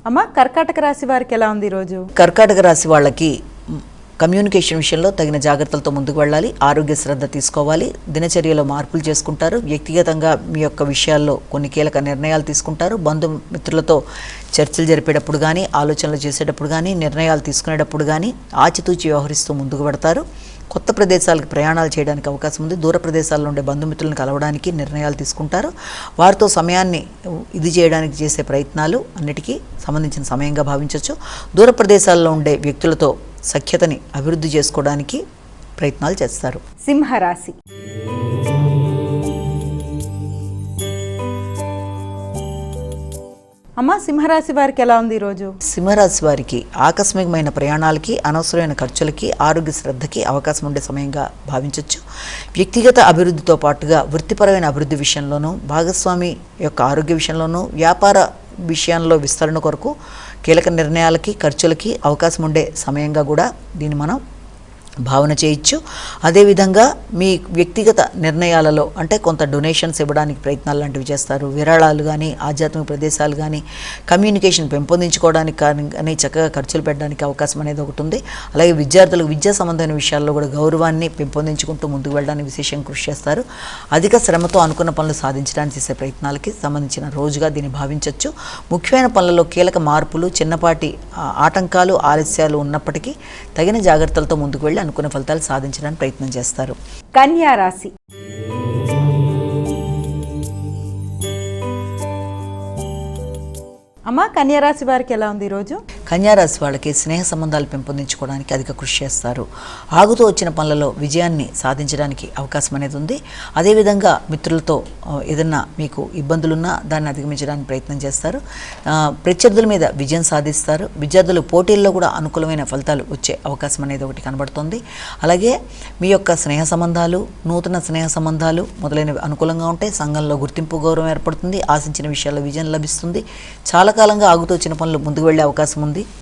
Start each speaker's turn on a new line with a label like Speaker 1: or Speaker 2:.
Speaker 1: అమ్మ, కర్కాటక రాశి వారికి ఎలా ఉంది ఈరోజు?
Speaker 2: కర్కాటక రాశి వాళ్ళకి కమ్యూనికేషన్ విషయంలో తగిన జాగ్రత్తలతో ముందుకు వెళ్ళాలి. ఆరోగ్య శ్రద్ధ తీసుకోవాలి. దినచర్యలో మార్పులు చేసుకుంటారు. వ్యక్తిగతంగా మీ యొక్క విషయాల్లో కొన్ని కీలక నిర్ణయాలు తీసుకుంటారు. బంధుమిత్రులతో చర్చలు జరిపేటప్పుడు కానీ, ఆలోచనలు చేసేటప్పుడు కానీ, నిర్ణయాలు తీసుకునేటప్పుడు కానీ ఆచితూచి వ్యవహరిస్తూ ముందుకు పెడతారు. కొత్త ప్రదేశాలకు ప్రయాణాలు చేయడానికి అవకాశం ఉంది. దూర ప్రదేశాల్లో ఉండే బంధుమిత్రులను కలవడానికి నిర్ణయాలు తీసుకుంటారు. వారితో సమయాన్ని ఇది చేయడానికి చేసే ప్రయత్నాలు అన్నిటికీ సంబంధించిన సమయంగా భావించవచ్చు. దూర ప్రదేశాల్లో ఉండే వ్యక్తులతో సఖ్యతని అభివృద్ధి చేసుకోవడానికి ప్రయత్నాలు చేస్తారు.
Speaker 1: సింహరాశి. అమ్మ, సింహరాశి వారికి ఎలా ఉంది ఈరోజు?
Speaker 2: సింహరాశి వారికి ఆకస్మికమైన ప్రయాణాలకి, అనవసరమైన ఖర్చులకి, ఆరోగ్య శ్రద్ధకి అవకాశం ఉండే సమయంగా భావించవచ్చు. వ్యక్తిగత అభివృద్ధితో పాటుగా వృత్తిపరమైన అభివృద్ధి విషయంలోనూ, భాగస్వామి యొక్క ఆరోగ్య విషయంలోనూ, వ్యాపార విషయంలో విస్తరణ కొరకు కీలక నిర్ణయాలకి, ఖర్చులకి అవకాశం ఉండే సమయంగా కూడా దీన్ని మనం భావన చేయొచ్చు. అదేవిధంగా మీ వ్యక్తిగత నిర్ణయాలలో అంటే కొంత డొనేషన్స్ ఇవ్వడానికి ప్రయత్నాలు లాంటివి చేస్తారు. విరాళాలు కానీ, ఆధ్యాత్మిక ప్రదేశాలు కానీ, కమ్యూనికేషన్ పెంపొందించుకోవడానికి కానీ చక్కగా ఖర్చులు పెట్టడానికి అవకాశం అనేది ఒకటి ఉంది. అలాగే విద్యార్థులకు విద్యా సంబంధమైన విషయాల్లో కూడా గౌరవాన్ని పెంపొందించుకుంటూ ముందుకు వెళ్ళడానికి విశేషంగా కృషి చేస్తారు. అధిక శ్రమతో అనుకున్న పనులు సాధించడానికి చేసే ప్రయత్నాలకి సంబంధించిన రోజుగా దీన్ని భావించవచ్చు. ముఖ్యమైన పనులలో కీలక మార్పులు, చిన్నపాటి ఆటంకాలు, ఆలస్యాలు ఉన్నప్పటికీ తగిన జాగ్రత్తలతో ముందుకు వెళ్ళి అనుకున్న ఫలితాలు సాధించడానికి ప్రయత్నం చేస్తారు.
Speaker 1: కన్యా రాశి. అమ్మ, కన్యా రాశి వారికి ఎలా ఉంది ఈరోజు?
Speaker 2: కన్యారాశి వాళ్ళకి స్నేహ సంబంధాలు పెంపొందించుకోవడానికి అధిక కృషి చేస్తారు. ఆగుతూ వచ్చిన పనులలో విజయాన్ని సాధించడానికి అవకాశం అనేది ఉంది. అదేవిధంగా మిత్రులతో ఏదన్నా మీకు ఇబ్బందులున్నా దాన్ని అధిగమించడానికి ప్రయత్నం చేస్తారు. ప్రత్యర్థుల మీద విజయం సాధిస్తారు. విద్యార్థులు పోటీల్లో కూడా అనుకూలమైన ఫలితాలు వచ్చే అవకాశం అనేది ఒకటి కనబడుతుంది. అలాగే మీ యొక్క స్నేహ సంబంధాలు, నూతన స్నేహ సంబంధాలు మొదలైనవి అనుకూలంగా ఉంటాయి. సంఘంలో గుర్తింపు, గౌరవం ఏర్పడుతుంది. ఆశించిన విషయాల్లో విజయం లభిస్తుంది. చాలా కాలంగా ఆగుతూ వచ్చిన పనులు ముందుకు వెళ్ళే అవకాశం ఉంది.